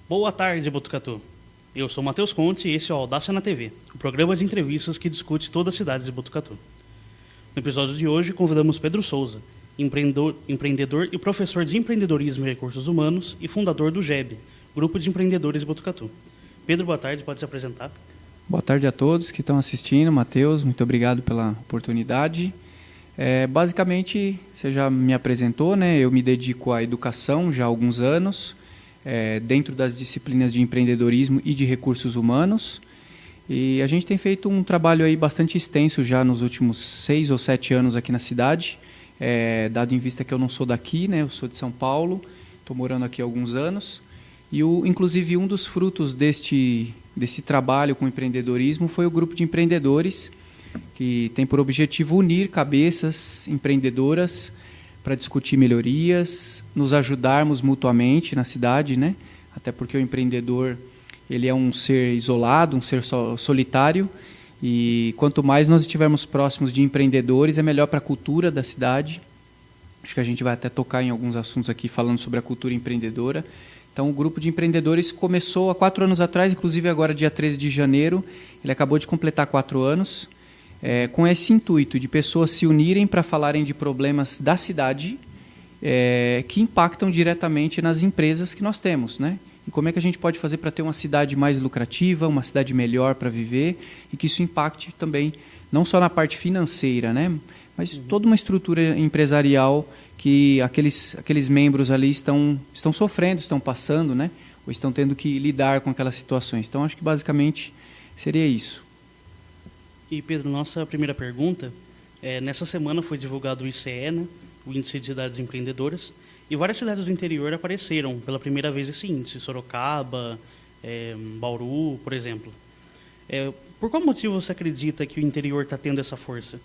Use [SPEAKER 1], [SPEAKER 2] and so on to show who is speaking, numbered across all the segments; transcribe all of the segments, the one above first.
[SPEAKER 1] Boa tarde, Botucatu. Eu sou Matheus Conte e esse é o Audácia na TV, o programa de entrevistas que discute todas as cidades de Botucatu. No episódio de hoje, convidamos Pedro Souza, empreendedor e professor de empreendedorismo e recursos humanos e fundador do GEB, Grupo de Empreendedores de Botucatu. Pedro, boa tarde, pode se apresentar?
[SPEAKER 2] Boa tarde a todos que estão assistindo. Matheus, muito obrigado pela oportunidade. Basicamente, você já me apresentou, né? Eu me dedico à educação já há alguns anos, dentro das disciplinas de empreendedorismo e de recursos humanos. E a gente tem feito um trabalho aí bastante extenso já nos últimos 6 ou 7 anos aqui na cidade, dado em vista que eu não sou daqui, né? Eu sou de São Paulo, estou morando aqui há alguns anos. E, inclusive, um dos frutos desse trabalho com empreendedorismo foi o grupo de empreendedores, que tem por objetivo unir cabeças empreendedoras para discutir melhorias, nos ajudarmos mutuamente na cidade, né? Até porque o empreendedor ele é um ser isolado, um ser solitário, e quanto mais nós estivermos próximos de empreendedores, é melhor para a cultura da cidade. Acho que a gente vai até tocar em alguns assuntos aqui falando sobre a cultura empreendedora. Então, o grupo de empreendedores começou há 4 anos atrás, inclusive agora, dia 13 de janeiro, ele acabou de completar 4 anos, com esse intuito de pessoas se unirem para falarem de problemas da cidade que impactam diretamente nas empresas que nós temos, né? E como é que a gente pode fazer para ter uma cidade mais lucrativa, uma cidade melhor para viver, e que isso impacte também, não só na parte financeira, né? Mas toda uma estrutura empresarial que aqueles membros ali estão sofrendo, estão passando, né? Ou estão tendo que lidar com aquelas situações. Então, acho que basicamente seria isso.
[SPEAKER 1] E, Pedro, nossa primeira pergunta, nessa semana foi divulgado o ICE, né? O Índice de Cidades Empreendedoras, e várias cidades do interior apareceram pela primeira vez esse índice, Sorocaba, Bauru, por exemplo. Por qual motivo você acredita que o interior está tendo essa força?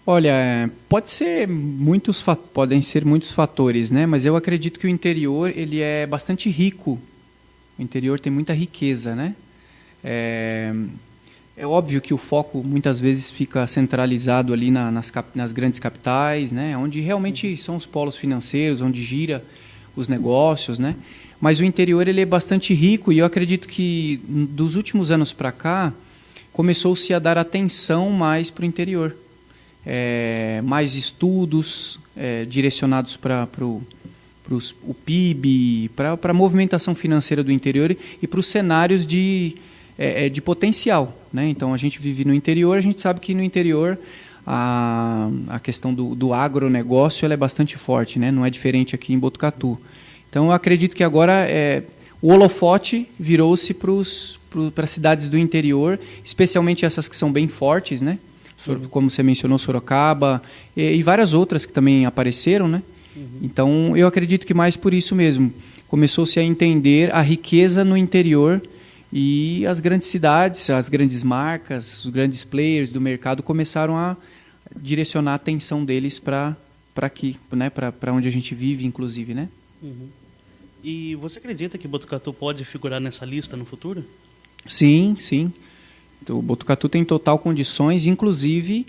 [SPEAKER 2] Olha, podem ser muitos fatores, né? Mas eu acredito que o interior ele é bastante rico. O interior tem muita riqueza, né? É óbvio que o foco muitas vezes fica centralizado ali nas grandes capitais, né? Onde realmente são os polos financeiros, onde gira os negócios, né? Mas o interior ele é bastante rico e eu acredito que dos últimos anos para cá começou-se a dar atenção mais para o interior. Mais estudos direcionados para o PIB, para a movimentação financeira do interior e para os cenários de potencial, né? Então, a gente vive no interior, a gente sabe que no interior a questão do agronegócio ela é bastante forte, né? Não é diferente aqui em Botucatu. Então, eu acredito que agora o holofote virou-se para as cidades do interior, especialmente essas que são bem fortes, né? Como você mencionou, Sorocaba e várias outras que também apareceram, né? Então, eu acredito que mais por isso mesmo. Começou-se a entender a riqueza no interior e as grandes cidades, as grandes marcas, os grandes players do mercado começaram a direcionar a atenção deles para aqui, né? Para onde a gente vive, inclusive, né?
[SPEAKER 1] E você acredita que Botucatu pode figurar nessa lista no futuro?
[SPEAKER 2] Sim, sim. O Botucatu tem total condições, inclusive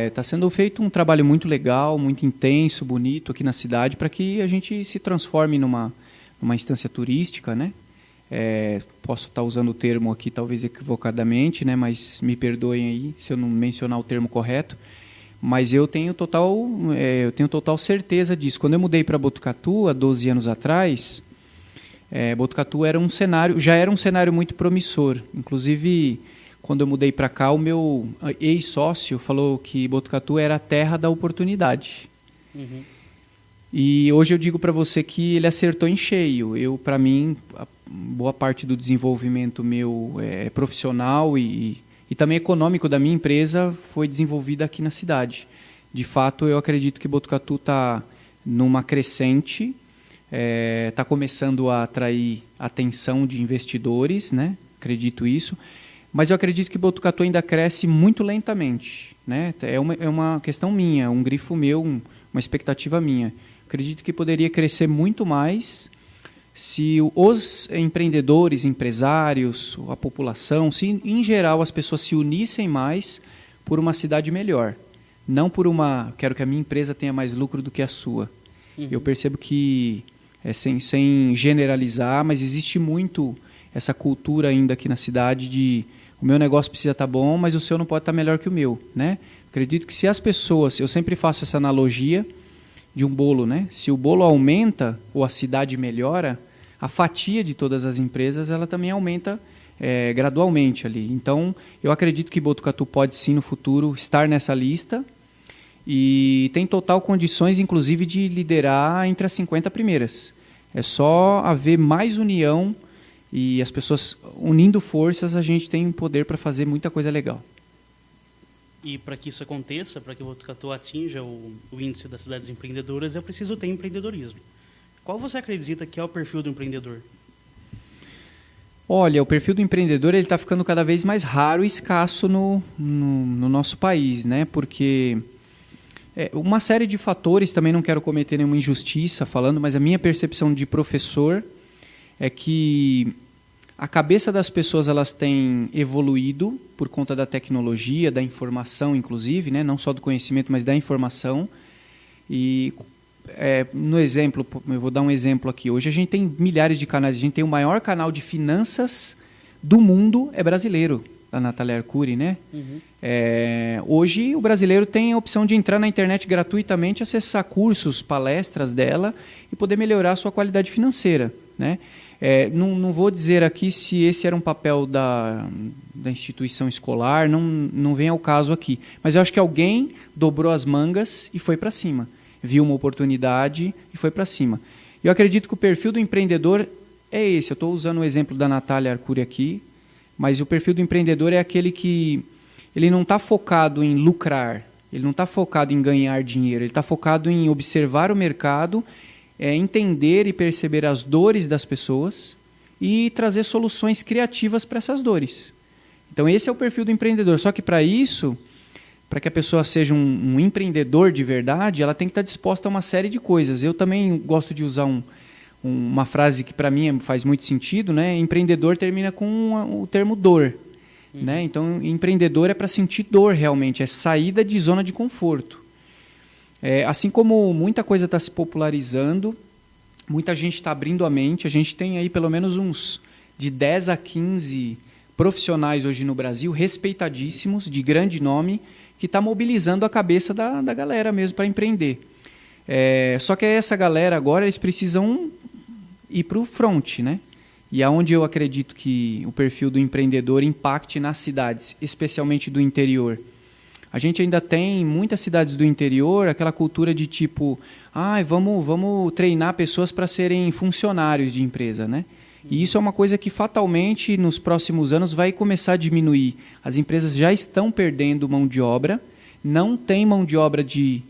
[SPEAKER 2] está sendo feito um trabalho muito legal, muito intenso, bonito aqui na cidade para que a gente se transforme numa instância turística, né? Posso estar usando o termo aqui talvez equivocadamente, né? Mas me perdoem aí se eu não mencionar o termo correto. Mas eu tenho total certeza disso. Quando eu mudei para Botucatu há 12 anos atrás, Botucatu já era um cenário muito promissor. Inclusive, quando eu mudei para cá, o meu ex-sócio falou que Botucatu era a terra da oportunidade. E hoje eu digo para você que ele acertou em cheio. Para mim, boa parte do desenvolvimento meu profissional e também econômico da minha empresa foi desenvolvida aqui na cidade. De fato, eu acredito que Botucatu está numa crescente, está começando a atrair atenção de investidores, né? Acredito isso. Mas eu acredito que Botucatu ainda cresce muito lentamente, né? É uma questão minha, um grifo meu, uma expectativa minha. Acredito que poderia crescer muito mais se os empreendedores, empresários, a população, se em geral as pessoas se unissem mais por uma cidade melhor. Não por quero que a minha empresa tenha mais lucro do que a sua. Eu percebo que sem generalizar, mas existe muito essa cultura ainda aqui na cidade de o meu negócio precisa estar bom, mas o seu não pode estar melhor que o meu, né? Acredito que se as pessoas, eu sempre faço essa analogia de um bolo, né? Se o bolo aumenta ou a cidade melhora, a fatia de todas as empresas ela também aumenta gradualmente ali. Então, eu acredito que Botucatu pode sim no futuro estar nessa lista e tem total condições, inclusive, de liderar entre as 50 primeiras. É só haver mais união e as pessoas unindo forças, a gente tem poder para fazer muita coisa legal.
[SPEAKER 1] E para que isso aconteça, para que o Botucatu atinja o índice das cidades empreendedoras, é preciso ter empreendedorismo. Qual você acredita que é o perfil do empreendedor?
[SPEAKER 2] Olha, o perfil do empreendedor está ficando cada vez mais raro e escasso no nosso país, né? Porque uma série de fatores, também não quero cometer nenhuma injustiça falando, mas a minha percepção de professor é que a cabeça das pessoas elas têm evoluído por conta da tecnologia, da informação, inclusive, né? Não só do conhecimento, mas da informação. E no exemplo, eu vou dar um exemplo aqui. Hoje a gente tem milhares de canais. A gente tem o maior canal de finanças do mundo, é brasileiro, da Natália Arcuri, né? Uhum. Hoje o brasileiro tem a opção de entrar na internet gratuitamente, acessar cursos, palestras dela e poder melhorar a sua qualidade financeira, né? Não vou dizer aqui se esse era um papel da instituição escolar, não vem ao caso aqui. Mas eu acho que alguém dobrou as mangas e foi para cima. Viu uma oportunidade e foi para cima. Eu acredito que o perfil do empreendedor é esse. Eu estou usando o exemplo da Natália Arcuri aqui, mas o perfil do empreendedor é aquele que ele não está focado em lucrar, ele não está focado em ganhar dinheiro, ele está focado em observar o mercado, entender e perceber as dores das pessoas e trazer soluções criativas para essas dores. Então esse é o perfil do empreendedor. Só que para isso, para que a pessoa seja um empreendedor de verdade, ela tem que estar disposta a uma série de coisas. Eu também gosto de usar uma frase que para mim faz muito sentido, né? Empreendedor termina com o termo dor. Né? Então, empreendedor é para sentir dor realmente, é saída de zona de conforto. Assim como muita coisa está se popularizando, muita gente está abrindo a mente, a gente tem aí pelo menos uns de 10 a 15 profissionais hoje no Brasil, respeitadíssimos, de grande nome, que está mobilizando a cabeça da galera mesmo para empreender. Só que essa galera agora, eles precisam ir para o front, né? E aonde eu acredito que o perfil do empreendedor impacte nas cidades, especialmente do interior. A gente ainda tem em muitas cidades do interior aquela cultura de tipo, vamos treinar pessoas para serem funcionários de empresa, né? E isso é uma coisa que fatalmente nos próximos anos vai começar a diminuir. As empresas já estão perdendo mão de obra, não tem mão de obra de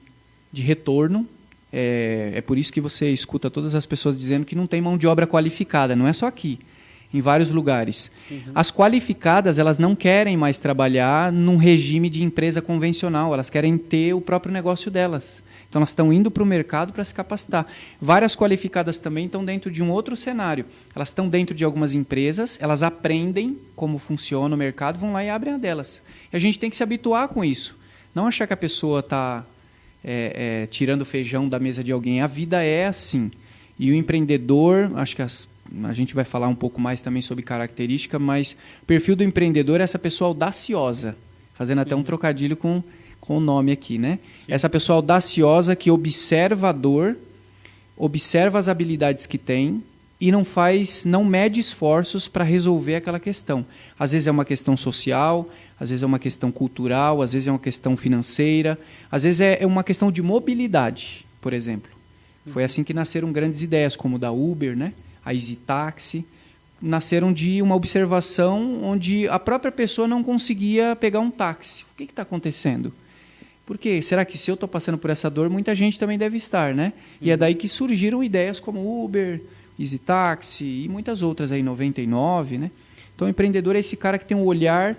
[SPEAKER 2] retorno. É por isso que você escuta todas as pessoas dizendo que não tem mão de obra qualificada. Não é só aqui, em vários lugares. Uhum. As qualificadas, elas não querem mais trabalhar num regime de empresa convencional. Elas querem ter o próprio negócio delas. Então, elas estão indo para o mercado para se capacitar. Várias qualificadas também estão dentro de um outro cenário. Elas estão dentro de algumas empresas, elas aprendem como funciona o mercado, vão lá e abrem a delas. E a gente tem que se habituar com isso. Não achar que a pessoa está tirando feijão da mesa de alguém. A vida é assim. E o empreendedor, acho que a gente vai falar um pouco mais também sobre característica, mas o perfil do empreendedor é essa pessoa audaciosa, fazendo até um trocadilho com o nome aqui, né? Sim. Essa pessoa audaciosa que observa a dor, observa as habilidades que tem e não mede esforços para resolver aquela questão. Às vezes é uma questão social, às vezes é uma questão cultural, às vezes é uma questão financeira, às vezes é uma questão de mobilidade, por exemplo. Foi assim que nasceram grandes ideias, como da Uber, né? A Easy Taxi, nasceram de uma observação onde a própria pessoa não conseguia pegar um táxi. O que está acontecendo? Por quê? Será que se eu estou passando por essa dor, muita gente também deve estar, né? E é daí que surgiram ideias como Uber, Easy Taxi e muitas outras aí, 99, né? Então, o empreendedor é esse cara que tem um olhar,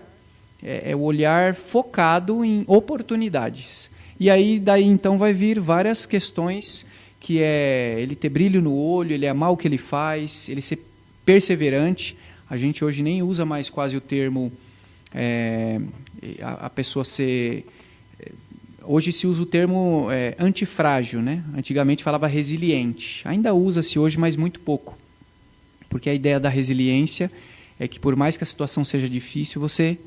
[SPEAKER 2] o olhar focado em oportunidades. E aí, daí então, vai vir várias questões que é ele ter brilho no olho, ele amar o que ele faz, ele ser perseverante. A gente hoje nem usa mais quase o termo a pessoa ser hoje se usa o termo antifrágil, né? Antigamente falava resiliente. Ainda usa-se hoje, mas muito pouco. Porque a ideia da resiliência é que por mais que a situação seja difícil, você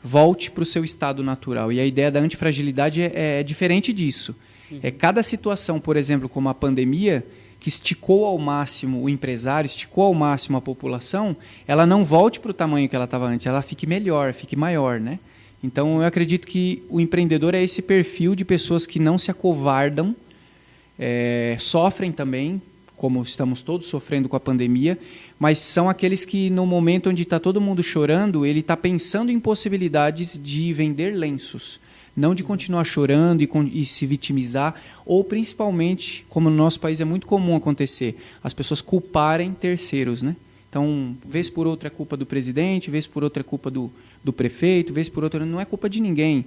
[SPEAKER 2] volte para o seu estado natural. E a ideia da antifragilidade é diferente disso. Cada situação, por exemplo, como a pandemia, que esticou ao máximo o empresário, esticou ao máximo a população, ela não volte para o tamanho que ela estava antes, ela fique melhor, fique maior, né? Então, eu acredito que o empreendedor é esse perfil de pessoas que não se acovardam, sofrem também, como estamos todos sofrendo com a pandemia, mas são aqueles que, no momento onde está todo mundo chorando, ele está pensando em possibilidades de vender lenços, não de continuar chorando e se vitimizar, ou principalmente, como no nosso país é muito comum acontecer, as pessoas culparem terceiros, né? Então, vez por outra é culpa do presidente, vez por outra é culpa do prefeito, vez por outra não é culpa de ninguém.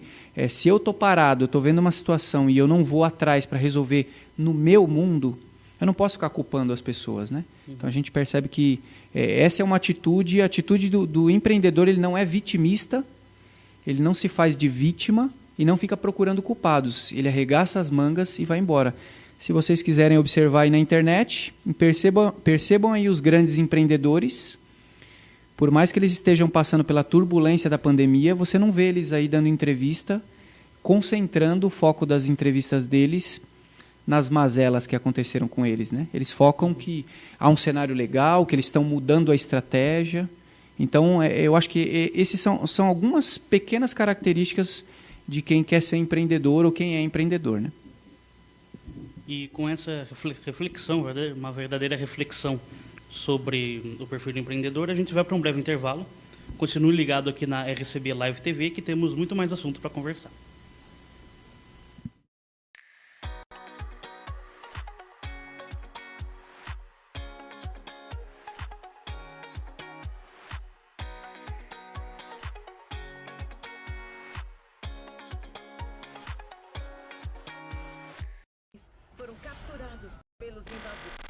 [SPEAKER 2] Se eu estou parado, eu estou vendo uma situação e eu não vou atrás para resolver no meu mundo, eu não posso ficar culpando as pessoas, né? Então, a gente percebe que essa é uma atitude, a atitude do empreendedor, ele não é vitimista, ele não se faz de vítima e não fica procurando culpados. Ele arregaça as mangas e vai embora. Se vocês quiserem observar aí na internet, percebam aí os grandes empreendedores. Por mais que eles estejam passando pela turbulência da pandemia, você não vê eles aí dando entrevista, concentrando o foco das entrevistas deles nas mazelas que aconteceram com eles, né? Eles focam que há um cenário legal, que eles estão mudando a estratégia. Então, eu acho que esses são algumas pequenas características de quem quer ser empreendedor ou quem é empreendedor, né?
[SPEAKER 1] E com essa reflexão, uma verdadeira reflexão sobre o perfil do empreendedor, a gente vai para um breve intervalo. Continue ligado aqui na RCB Live TV, que temos muito mais assunto para conversar.
[SPEAKER 3] Foram capturados pelos invasores.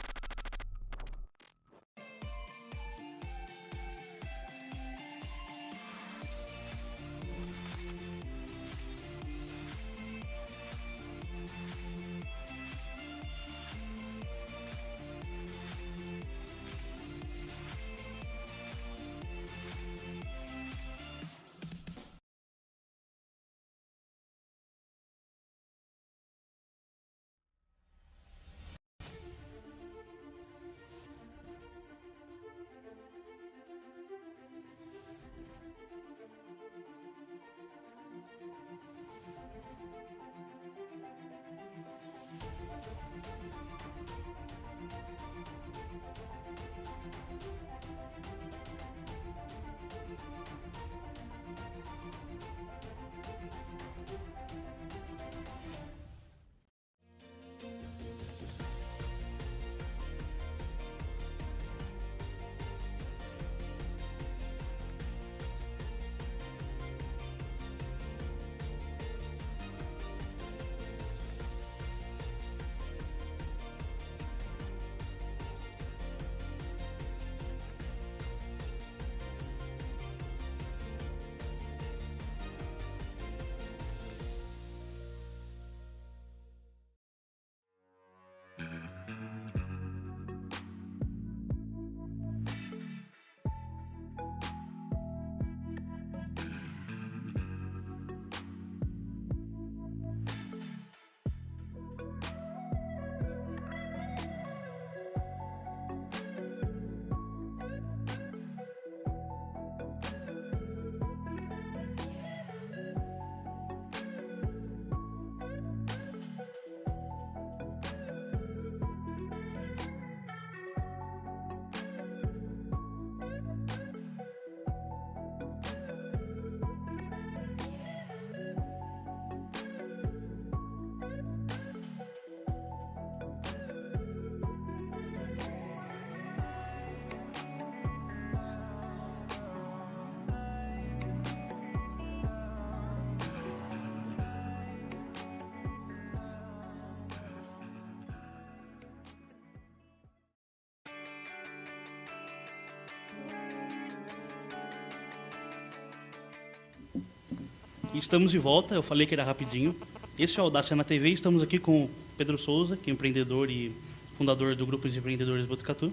[SPEAKER 1] Estamos de volta, eu falei que era rapidinho. Esse é o Audácia na TV, estamos aqui com o Pedro Souza, que é empreendedor e fundador do Grupo de Empreendedores Botucatu.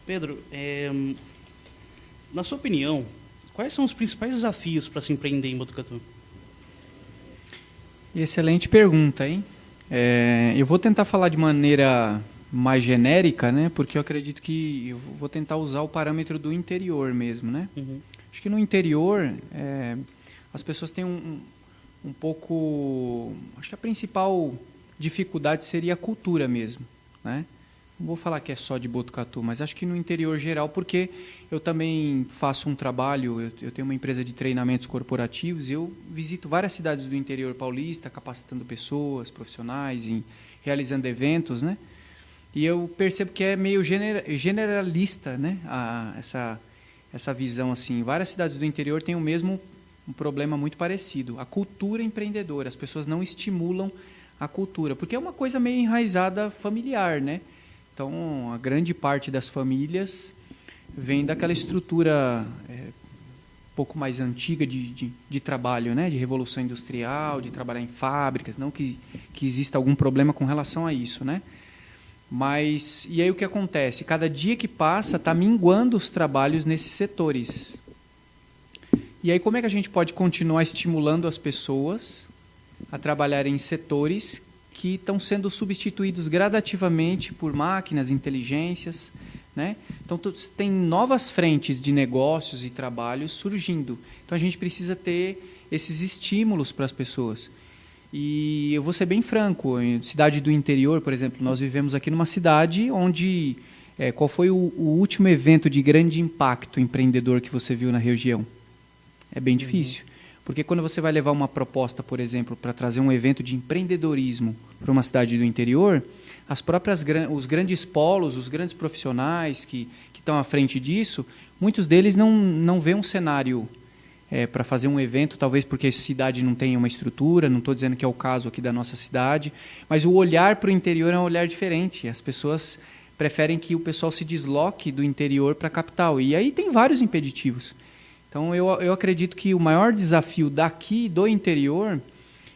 [SPEAKER 1] Pedro, na sua opinião, quais são os principais desafios para se empreender em Botucatu?
[SPEAKER 2] Excelente pergunta, hein? Eu vou tentar falar de maneira mais genérica, né? Porque eu acredito que eu vou tentar usar o parâmetro do interior mesmo, né?
[SPEAKER 1] Uhum.
[SPEAKER 2] Acho que no interior as pessoas têm um pouco... Acho que a principal dificuldade seria a cultura mesmo, né? Não vou falar que é só de Botucatu, mas acho que no interior geral, porque eu também faço um trabalho, eu tenho uma empresa de treinamentos corporativos, eu visito várias cidades do interior paulista, capacitando pessoas, profissionais, realizando eventos, né? E eu percebo que é meio generalista, né? Essa visão, assim. Várias cidades do interior têm um problema muito parecido. A cultura empreendedora, as pessoas não estimulam a cultura, porque é uma coisa meio enraizada familiar, né? Então, a grande parte das famílias vem daquela estrutura um pouco mais antiga de trabalho, né? De revolução industrial, de trabalhar em fábricas, não que exista algum problema com relação a isso, né? Mas, e aí o que acontece? Cada dia que passa está minguando os trabalhos nesses setores. E aí como é que a gente pode continuar estimulando as pessoas a trabalhar em setores que estão sendo substituídos gradativamente por máquinas, inteligências, né? Então tem novas frentes de negócios e trabalhos surgindo. Então a gente precisa ter esses estímulos para as pessoas. E eu vou ser bem franco, em cidade do interior, por exemplo, nós vivemos aqui numa cidade onde... qual foi o último evento de grande impacto empreendedor que você viu na região? É bem difícil. Porque quando você vai levar uma proposta, por exemplo, para trazer um evento de empreendedorismo para uma cidade do interior, os grandes polos, os grandes profissionais que estão à frente disso, muitos deles não vêem um cenário para fazer um evento, talvez porque a cidade não tenha uma estrutura, não estou dizendo que é o caso aqui da nossa cidade, mas o olhar para o interior é um olhar diferente. As pessoas preferem que o pessoal se desloque do interior para a capital. E aí tem vários impeditivos. Então, eu acredito que o maior desafio daqui do interior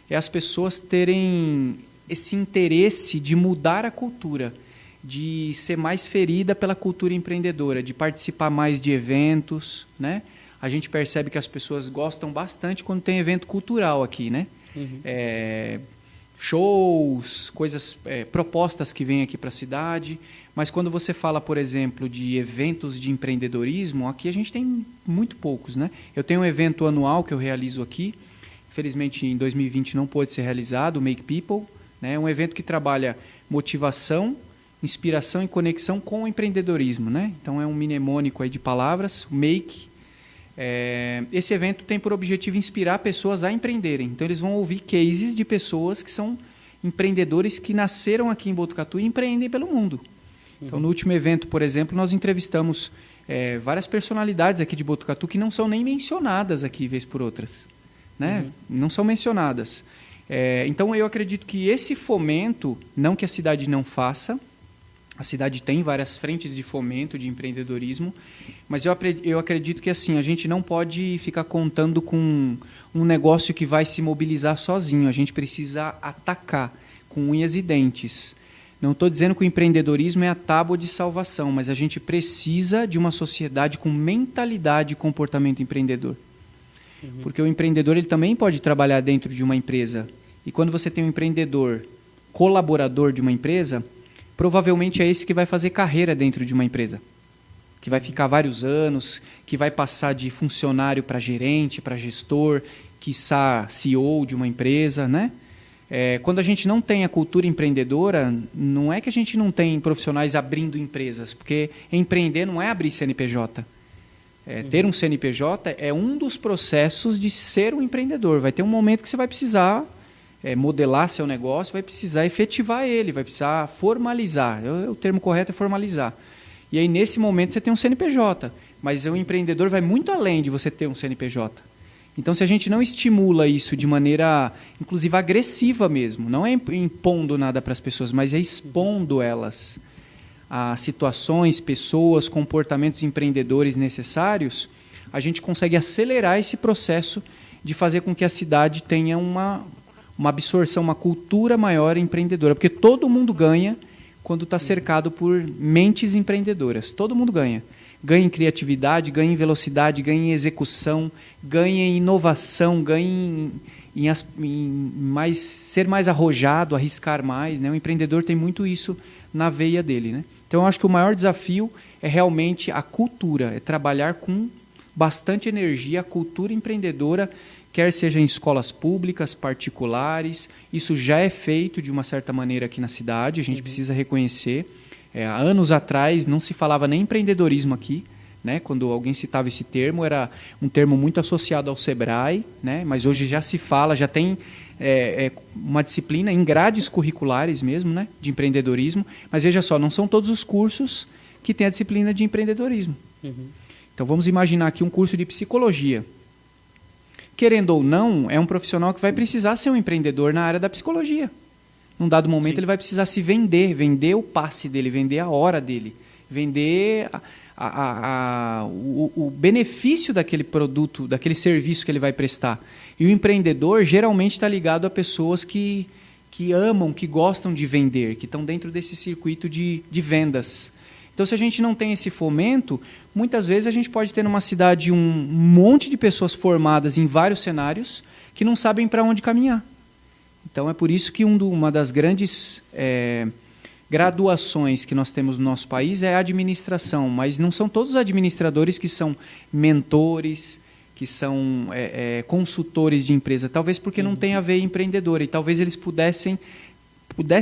[SPEAKER 2] é as pessoas terem esse interesse de mudar a cultura, de ser mais ferida pela cultura empreendedora, de participar mais de eventos, né? A gente percebe que as pessoas gostam bastante quando tem evento cultural aqui, né? Uhum. Shows, coisas, propostas que vêm aqui para a cidade. Mas quando você fala, por exemplo, de eventos de empreendedorismo, aqui a gente tem muito poucos, né? Eu tenho um evento anual que eu realizo aqui, infelizmente em 2020 não pôde ser realizado, o Make People, né? Um evento que trabalha motivação, inspiração e conexão com o empreendedorismo, né? Então é um mnemônico aí de palavras, Make. Esse evento tem por objetivo inspirar pessoas a empreenderem. Então eles vão ouvir cases de pessoas que são empreendedores que nasceram aqui em Botucatu e empreendem pelo mundo. Então, no último evento, por exemplo, nós entrevistamos várias personalidades aqui de Botucatu que não são nem mencionadas aqui, vez por outras, né? Não são mencionadas. Então, eu acredito que esse fomento, não que a cidade não faça, a cidade tem várias frentes de fomento, de empreendedorismo, mas eu acredito que assim, a gente não pode ficar contando com um negócio que vai se mobilizar sozinho. A gente precisa atacar com unhas e dentes. Não estou dizendo que o empreendedorismo é a tábua de salvação, mas a gente precisa de uma sociedade com mentalidade e comportamento empreendedor. Porque o empreendedor ele também pode trabalhar dentro de uma empresa. E quando você tem um empreendedor colaborador de uma empresa, provavelmente é esse que vai fazer carreira dentro de uma empresa. Que vai ficar vários anos, que vai passar de funcionário para gerente, para gestor, quiçá CEO de uma empresa, né? Quando a gente não tem a cultura empreendedora, não é que a gente não tem profissionais abrindo empresas, porque empreender não é abrir CNPJ. Ter um CNPJ é um dos processos de ser um empreendedor. Vai ter um momento que você vai precisar modelar seu negócio, vai precisar efetivar ele, vai precisar formalizar. O termo correto é formalizar. E aí, nesse momento, você tem um CNPJ. Mas o empreendedor vai muito além de você ter um CNPJ. Então, se a gente não estimula isso de maneira, inclusive, agressiva mesmo, não é impondo nada para as pessoas, mas é expondo elas a situações, pessoas, comportamentos empreendedores necessários, a gente consegue acelerar esse processo de fazer com que a cidade tenha uma absorção, uma cultura maior empreendedora. Porque todo mundo ganha quando está cercado por mentes empreendedoras. Todo mundo ganha. Ganha em criatividade, ganha em velocidade, ganha em execução, ganha em inovação, ganha em ser mais arrojado, arriscar mais, né? O empreendedor tem muito isso na veia dele, né? Então, eu acho que o maior desafio é realmente a cultura, é trabalhar com bastante energia a cultura empreendedora, quer seja em escolas públicas, particulares. Isso já é feito de uma certa maneira aqui na cidade, a gente precisa reconhecer. Há anos atrás não se falava nem empreendedorismo aqui, né? Quando alguém citava esse termo, era um termo muito associado ao Sebrae, né? Mas hoje já se fala, já tem uma disciplina em grades curriculares mesmo, né? De empreendedorismo. Mas veja só, não são todos os cursos que têm a disciplina de empreendedorismo. Então vamos imaginar aqui um curso de psicologia. Querendo ou não, é um profissional que vai precisar ser um empreendedor na área da psicologia. Num dado momento, ele vai precisar se vender o passe dele, vender a hora dele, vender o benefício daquele produto, daquele serviço que ele vai prestar. E o empreendedor geralmente está ligado a pessoas que amam, que gostam de vender, que estão dentro desse circuito de vendas. Então, se a gente não tem esse fomento, muitas vezes a gente pode ter numa cidade um monte de pessoas formadas em vários cenários que não sabem para onde caminhar. Então, é por isso que uma das grandes graduações que nós temos no nosso país é a administração, mas não são todos os administradores que são mentores, que são consultores de empresa, talvez porque não tem a veia empreendedora, e talvez eles pudesse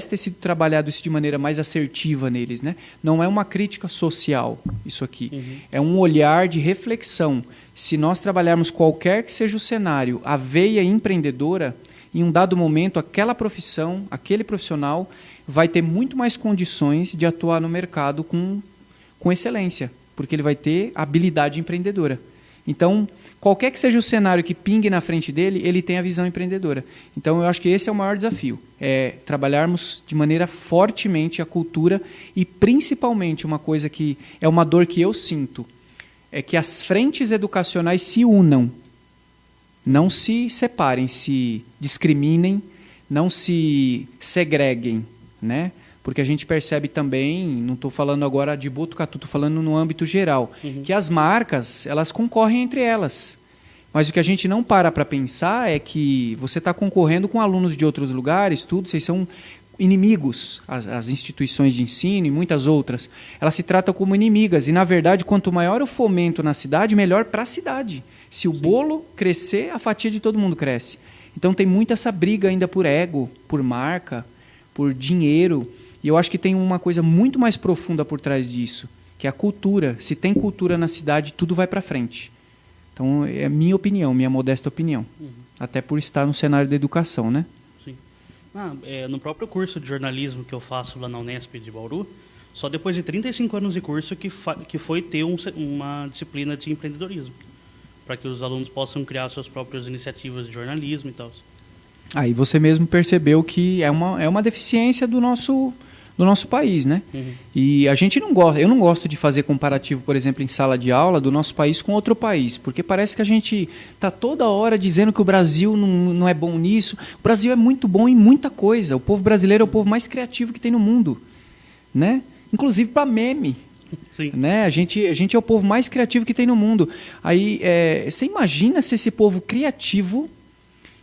[SPEAKER 2] ter sido trabalhado isso de maneira mais assertiva neles, né? Não é uma crítica social isso aqui, é um olhar de reflexão. Se nós trabalharmos qualquer que seja o cenário, a veia empreendedora, em um dado momento, aquela profissão, aquele profissional vai ter muito mais condições de atuar no mercado com excelência, porque ele vai ter habilidade empreendedora. Então, qualquer que seja o cenário que pingue na frente dele, ele tem a visão empreendedora. Então, eu acho que esse é o maior desafio, é trabalharmos de maneira fortemente a cultura e, principalmente, uma coisa que é uma dor que eu sinto, é que as frentes educacionais se unam, não se separem, se discriminem, não se segreguem, né? Porque a gente percebe também, não estou falando agora de Botucatu, estou falando no âmbito geral, que as marcas, elas concorrem entre elas. Mas o que a gente não para pensar é que você está concorrendo com alunos de outros lugares, tudo, vocês são inimigos, as instituições de ensino e muitas outras. Elas se tratam como inimigas e, na verdade, quanto maior o fomento na cidade, melhor para a cidade. Se o bolo crescer, a fatia de todo mundo cresce. Então tem muito essa briga ainda por ego, por marca, por dinheiro. E eu acho que tem uma coisa muito mais profunda por trás disso, que é a cultura. Se tem cultura na cidade, tudo vai para frente. Então, é minha opinião, minha modesta opinião. Até por estar no cenário da educação, né?
[SPEAKER 1] Sim. No próprio curso de jornalismo que eu faço lá na Unesp de Bauru, só depois de 35 anos de curso que foi ter uma disciplina de empreendedorismo, para que os alunos possam criar suas próprias iniciativas de jornalismo e tal.
[SPEAKER 2] Aí você mesmo percebeu que é uma deficiência do nosso país, né? E a gente não gosta, eu não gosto de fazer comparativo, por exemplo, em sala de aula do nosso país com outro país, porque parece que a gente está toda hora dizendo que o Brasil não é bom nisso. O Brasil é muito bom em muita coisa. O povo brasileiro é o povo mais criativo que tem no mundo, né? Inclusive para meme.
[SPEAKER 1] Sim.
[SPEAKER 2] Né? A gente é o povo mais criativo que tem no mundo. Aí, você imagina se esse povo criativo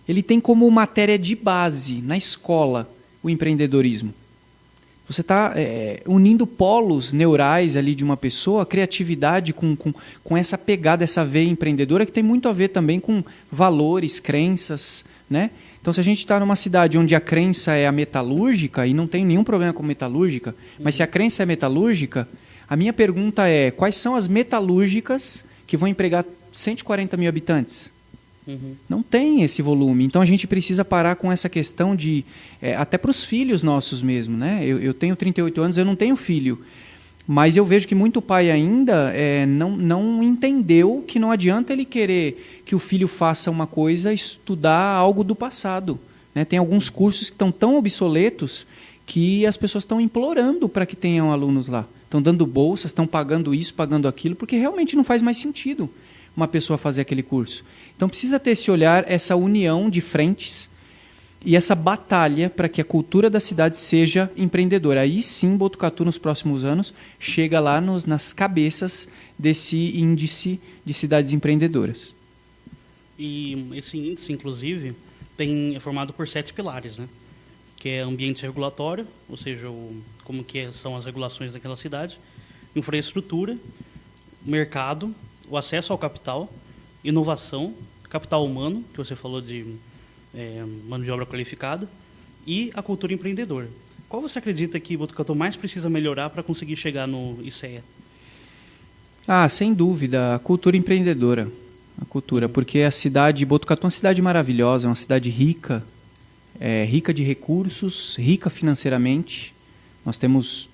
[SPEAKER 2] ele tem como matéria de base na escola o empreendedorismo. Você está unindo polos neurais ali de uma pessoa, a criatividade com essa pegada, essa veia empreendedora que tem muito a ver também com valores, crenças, né? Então, se a gente está numa cidade onde a crença é a metalúrgica, e não tem nenhum problema com metalúrgica, mas se a crença é metalúrgica, a minha pergunta é, quais são as metalúrgicas que vão empregar 140 mil habitantes? Não tem esse volume. Então, a gente precisa parar com essa questão de... até para os filhos nossos mesmo, né? Eu tenho 38 anos, eu não tenho filho. Mas eu vejo que muito pai ainda não entendeu que não adianta ele querer que o filho faça uma coisa, estudar algo do passado, né? Tem alguns cursos que estão tão obsoletos que as pessoas estão implorando para que tenham alunos lá. Estão dando bolsas, estão pagando isso, pagando aquilo, porque realmente não faz mais sentido. uma pessoa fazer aquele curso. Então precisa ter esse olhar, essa união de frentes e essa batalha para que a cultura da cidade seja empreendedora. Aí sim, Botucatu, nos próximos anos, chega lá nas cabeças desse índice de cidades empreendedoras.
[SPEAKER 1] E esse índice, inclusive, é formado por 7 pilares, né? Que é ambiente regulatório, ou seja, como que são as regulações daquela cidade, infraestrutura, mercado, o acesso ao capital, inovação, capital humano, que você falou de mano de obra qualificada, e a cultura empreendedora. Qual você acredita que Botucatu mais precisa melhorar para conseguir chegar no ICEA?
[SPEAKER 2] Sem dúvida, a cultura empreendedora. A cultura, porque a cidade, Botucatu é uma cidade maravilhosa, é uma cidade rica, rica de recursos, rica financeiramente. Nós temos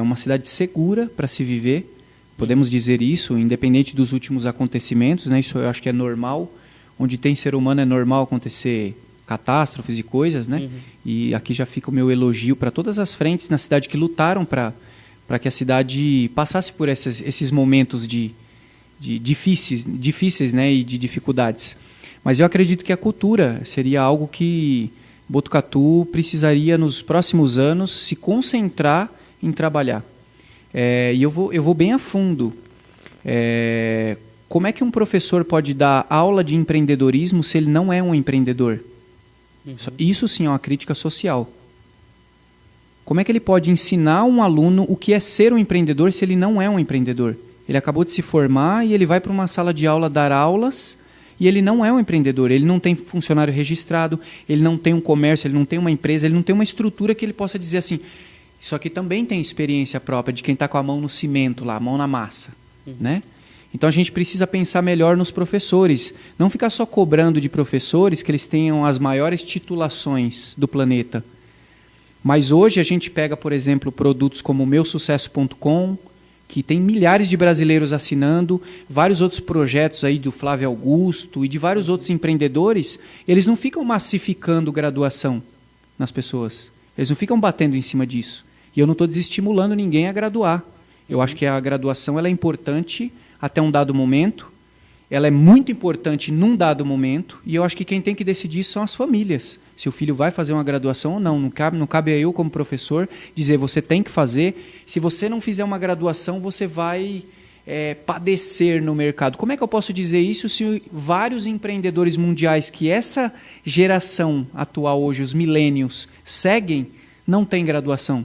[SPEAKER 2] uma cidade segura para se viver, podemos dizer isso, independente dos últimos acontecimentos, né? Isso eu acho que é normal. Onde tem ser humano é normal acontecer catástrofes e coisas, né? E aqui já fica o meu elogio para todas as frentes na cidade que lutaram para que a cidade passasse por esses momentos de difíceis, né? E de dificuldades. Mas eu acredito que a cultura seria algo que Botucatu precisaria, nos próximos anos, se concentrar em trabalhar. E eu vou bem a fundo. Como é que um professor pode dar aula de empreendedorismo se ele não é um empreendedor? Isso sim é uma crítica social. Como é que ele pode ensinar um aluno o que é ser um empreendedor se ele não é um empreendedor? Ele acabou de se formar e ele vai para uma sala de aula dar aulas e ele não é um empreendedor. Ele não tem funcionário registrado, ele não tem um comércio, ele não tem uma empresa, ele não tem uma estrutura que ele possa dizer assim, isso aqui também tem experiência própria de quem está com a mão no cimento lá, a mão na massa, né? Então a gente precisa pensar melhor nos professores, não ficar só cobrando de professores que eles tenham as maiores titulações do planeta. Mas hoje a gente pega, por exemplo, produtos como o meusucesso.com, que tem milhares de brasileiros assinando, vários outros projetos aí do Flávio Augusto e de vários outros empreendedores, eles não ficam massificando graduação nas pessoas, eles não ficam batendo em cima disso. E eu não estou desestimulando ninguém a graduar. Eu acho que a graduação ela é importante até um dado momento, ela é muito importante num dado momento, e eu acho que quem tem que decidir isso são as famílias. Se o filho vai fazer uma graduação ou não. Não cabe a eu, como professor, dizer você tem que fazer. Se você não fizer uma graduação, você vai padecer no mercado. Como é que eu posso dizer isso se vários empreendedores mundiais que essa geração atual hoje, os millennials, seguem, não têm graduação?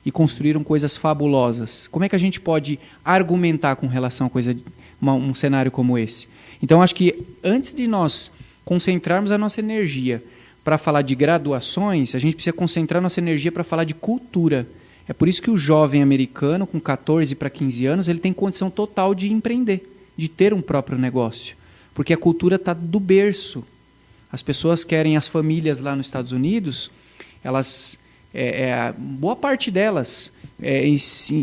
[SPEAKER 2] E construíram coisas fabulosas. Como é que a gente pode argumentar com relação a um cenário como esse? Então, acho que antes de nós concentrarmos a nossa energia para falar de graduações, a gente precisa concentrar nossa energia para falar de cultura. É por isso que o jovem americano, com 14 para 15 anos, ele tem condição total de empreender, de ter um próprio negócio. Porque a cultura está do berço. As pessoas querem, as famílias lá nos Estados Unidos, elas... boa parte delas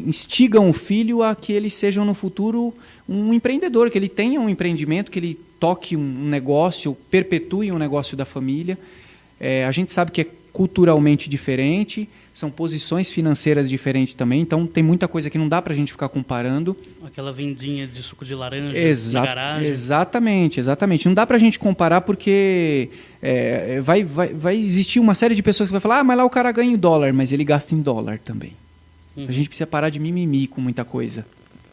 [SPEAKER 2] instigam o filho a que eles sejam no futuro um empreendedor, que ele tenha um empreendimento, que ele toque um negócio, perpetue um negócio da família. A gente sabe que é culturalmente diferente, são posições financeiras diferentes também, então tem muita coisa que não dá para a gente ficar comparando.
[SPEAKER 1] Aquela vendinha de suco de laranja na garagem. Exatamente. Não dá para a gente comparar porque vai existir uma série de pessoas que vai falar, mas lá o cara ganha em dólar, mas ele gasta em dólar também. A gente precisa parar de mimimi com muita coisa.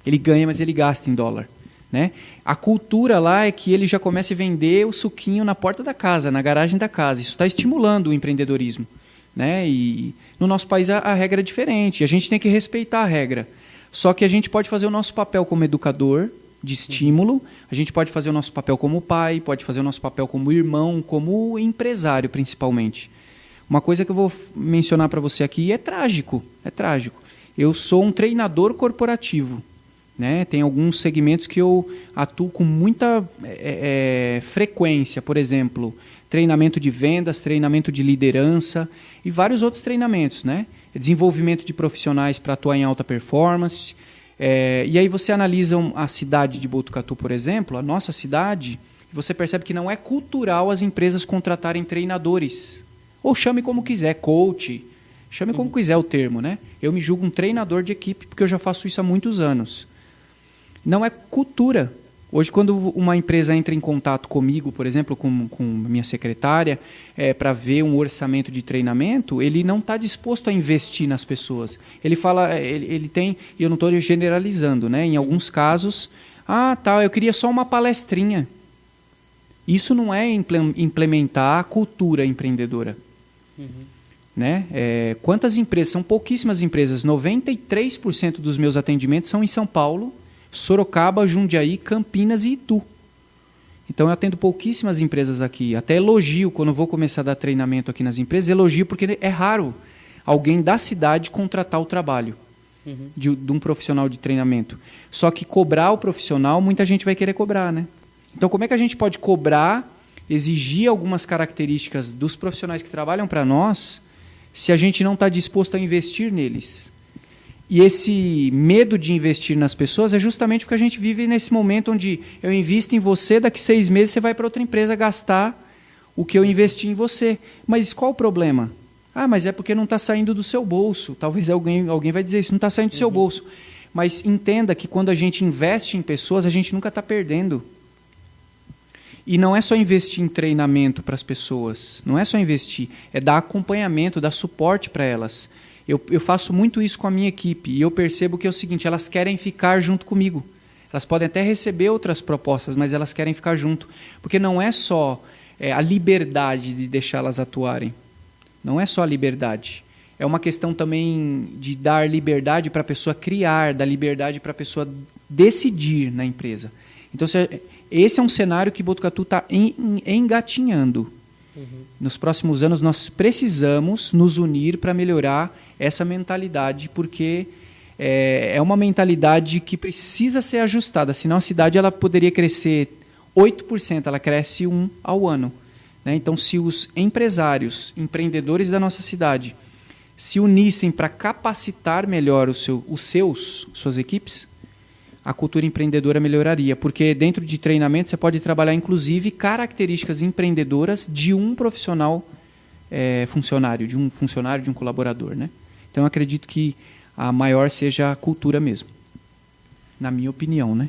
[SPEAKER 1] Ele ganha, mas ele gasta em dólar. Né? A cultura lá é que ele já comece a vender o suquinho na porta da casa, na garagem da casa. Isso está estimulando o empreendedorismo. Né? E no nosso país a regra é diferente. A gente tem que respeitar a regra. Só que a gente pode fazer o nosso papel como educador, de estímulo. A gente pode fazer o nosso papel como pai, pode fazer o nosso papel como irmão, como empresário, principalmente. Uma coisa que eu vou mencionar para você aqui é trágico. Eu sou um treinador corporativo. Né? Tem alguns segmentos que eu atuo com muita frequência, por exemplo, treinamento de vendas, treinamento de liderança e vários outros treinamentos, né? Desenvolvimento de profissionais para atuar em alta performance. E aí você analisa a cidade de Botucatu, por exemplo, a nossa cidade, e você percebe que não é cultural as empresas contratarem treinadores. Ou chame como quiser, coach, chame como quiser o termo, né? Eu me julgo um treinador de equipe porque eu já faço isso há muitos anos. Não é cultura.
[SPEAKER 2] Hoje, quando uma empresa entra em contato comigo, por exemplo, com minha secretária, para ver um orçamento de treinamento, ele não está disposto a investir nas pessoas. Ele fala, ele tem, e eu não estou generalizando, né? Em alguns casos, eu queria só uma palestrinha. Isso não é implementar a cultura empreendedora. Né? Quantas empresas? São pouquíssimas empresas. 93% dos meus atendimentos são em São Paulo, Sorocaba, Jundiaí, Campinas e Itu. Então eu atendo pouquíssimas empresas aqui. Até elogio, quando eu vou começar a dar treinamento aqui nas empresas, elogio porque é raro alguém da cidade contratar o trabalho de um profissional de treinamento. Só que cobrar o profissional, muita gente vai querer cobrar, né? Então como é que a gente pode cobrar, exigir algumas características dos profissionais que trabalham para nós, se a gente não está disposto a investir neles? E esse medo de investir nas pessoas é justamente porque a gente vive nesse momento onde eu invisto em você, daqui 6 meses você vai para outra empresa gastar o que eu investi em você. Mas qual o problema? Mas é porque não está saindo do seu bolso. Talvez alguém vai dizer isso, não está saindo do seu bolso. Mas entenda que quando a gente investe em pessoas, a gente nunca está perdendo. E não é só investir em treinamento para as pessoas, não é só investir, é dar acompanhamento, dar suporte para elas. Eu faço muito isso com a minha equipe e eu percebo que é o seguinte, elas querem ficar junto comigo. Elas podem até receber outras propostas, mas elas querem ficar junto. Porque não é só a liberdade de deixá-las atuarem. Não é só a liberdade. É uma questão também de dar liberdade para a pessoa criar, dar liberdade para a pessoa decidir na empresa. Então, esse é um cenário que Botucatu está engatinhando. Nos próximos anos, nós precisamos nos unir para melhorar essa mentalidade, porque é uma mentalidade que precisa ser ajustada. Senão, a cidade ela poderia crescer 8%, ela cresce 1% ao ano. Né? Então, se os empresários, empreendedores da nossa cidade, se unissem para capacitar melhor suas equipes, a cultura empreendedora melhoraria, porque dentro de treinamento você pode trabalhar, inclusive, características empreendedoras de um profissional funcionário, de um colaborador. Né? Então, eu acredito que a maior seja a cultura mesmo, na minha opinião. Né?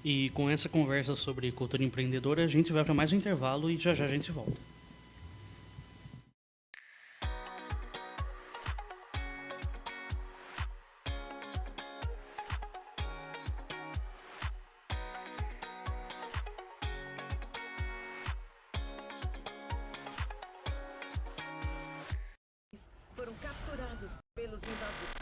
[SPEAKER 1] E com essa conversa sobre cultura empreendedora, a gente vai para mais um intervalo e já a gente volta.
[SPEAKER 3] Foram capturados pelos invasores.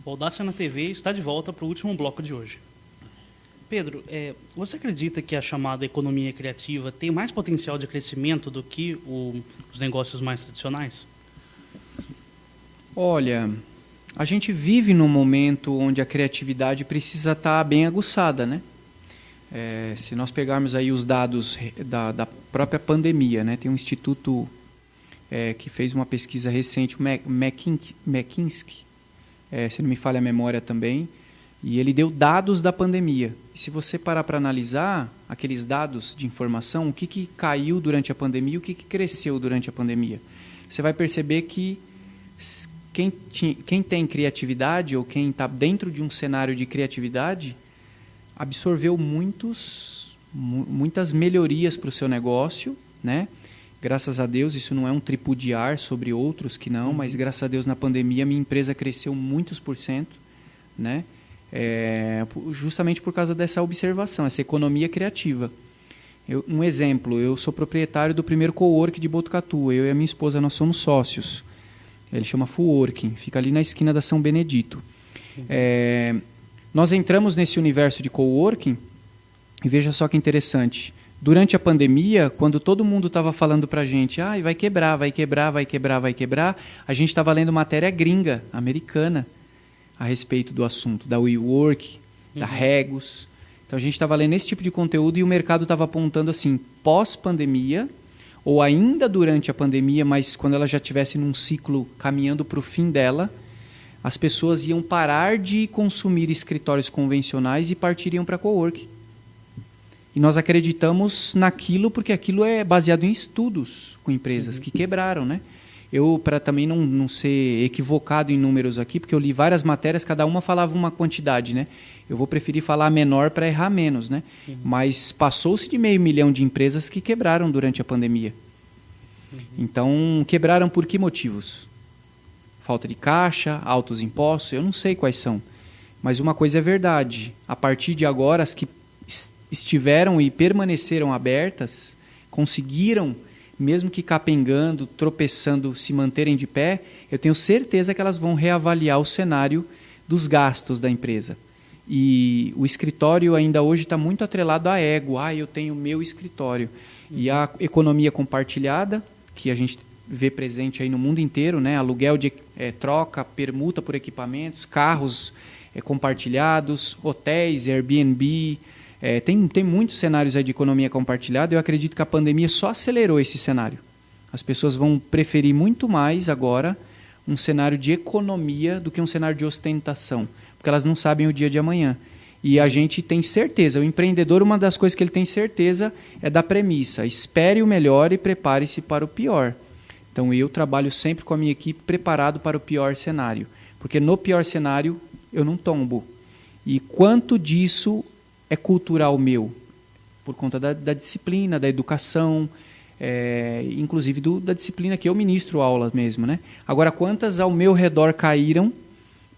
[SPEAKER 1] O Audácia na TV está de volta para o último bloco de hoje. Pedro, você acredita que a chamada economia criativa tem mais potencial de crescimento do que os negócios mais tradicionais?
[SPEAKER 2] Olha, a gente vive num momento onde a criatividade precisa estar bem aguçada, né? Se nós pegarmos aí os dados da própria pandemia, né? Tem um instituto que fez uma pesquisa recente, o McKinsey, se não me falha a memória também, e ele deu dados da pandemia. E se você parar para analisar aqueles dados de informação, o que caiu durante a pandemia e o que cresceu durante a pandemia, você vai perceber que quem tem criatividade ou quem está dentro de um cenário de criatividade absorveu muitas melhorias para o seu negócio, né? Graças a Deus, isso não é um tripudiar sobre outros que não, mas graças a Deus na pandemia minha empresa cresceu muitos %, né? Justamente por causa dessa observação, essa economia criativa. Um exemplo, eu sou proprietário do primeiro cowork de Botucatu, eu e a minha esposa, nós somos sócios. Ele chama Fullworking, fica ali na esquina da São Benedito. Nós entramos nesse universo de coworking e veja só que interessante. Durante a pandemia, quando todo mundo estava falando para a gente, vai quebrar, vai quebrar, vai quebrar, vai quebrar, a gente estava lendo matéria gringa, americana, a respeito do assunto, da WeWork, da Regus. Então a gente estava lendo esse tipo de conteúdo e o mercado estava apontando assim, pós-pandemia, ou ainda durante a pandemia, mas quando ela já estivesse num ciclo caminhando para o fim dela, as pessoas iam parar de consumir escritórios convencionais e partiriam para coworking. E nós acreditamos naquilo porque aquilo é baseado em estudos com empresas que quebraram, né? Eu, para também não ser equivocado em números aqui, porque eu li várias matérias, cada uma falava uma quantidade, né? Eu vou preferir falar menor para errar menos, né? Mas passou-se de 500 mil de empresas que quebraram durante a pandemia. Então, quebraram por que motivos? Falta de caixa, altos impostos, eu não sei quais são. Mas uma coisa é verdade, a partir de agora, as que estiveram e permaneceram abertas, conseguiram, mesmo que capengando, tropeçando, se manterem de pé, eu tenho certeza que elas vão reavaliar o cenário dos gastos da empresa. E o escritório ainda hoje está muito atrelado a ego. Eu tenho meu escritório. E a economia compartilhada, que a gente vê presente aí no mundo inteiro, né? Aluguel de troca, permuta por equipamentos, carros compartilhados, hotéis, Airbnb. Tem muitos cenários aí de economia compartilhada. Eu acredito que a pandemia só acelerou esse cenário. As pessoas vão preferir muito mais agora um cenário de economia do que um cenário de ostentação, porque elas não sabem o dia de amanhã. E a gente tem certeza, o empreendedor, uma das coisas que ele tem certeza é da premissa: espere o melhor e prepare-se para o pior. Então eu trabalho sempre com a minha equipe preparado para o pior cenário, porque no pior cenário eu não tombo. E quanto disso é cultural meu? Por conta da disciplina, da educação, inclusive da disciplina que eu ministro aula mesmo, né? Agora, quantas ao meu redor caíram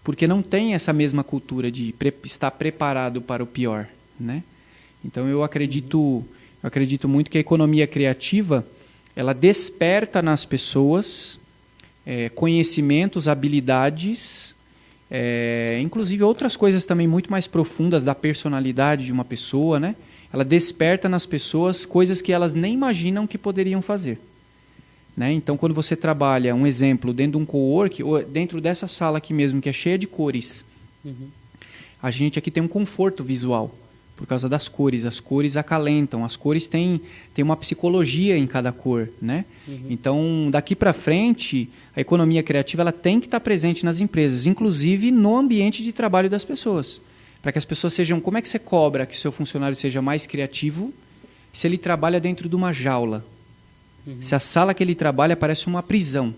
[SPEAKER 2] porque não tem essa mesma cultura de estar preparado para o pior, né? Então eu acredito muito que a economia criativa ela desperta nas pessoas conhecimentos, habilidades, inclusive outras coisas também muito mais profundas da personalidade de uma pessoa, né? Ela desperta nas pessoas coisas que elas nem imaginam que poderiam fazer, né? Então, quando você trabalha, um exemplo, dentro de um cowork, ou dentro dessa sala aqui mesmo, que é cheia de cores, a gente aqui tem um conforto visual, por causa das cores. As cores acalentam, as cores têm uma psicologia em cada cor, né? Então, daqui para frente, a economia criativa ela tem que estar presente nas empresas, inclusive no ambiente de trabalho das pessoas, para que as pessoas sejam... Como é que você cobra que o seu funcionário seja mais criativo se ele trabalha dentro de uma jaula? Se a sala que ele trabalha parece uma prisão.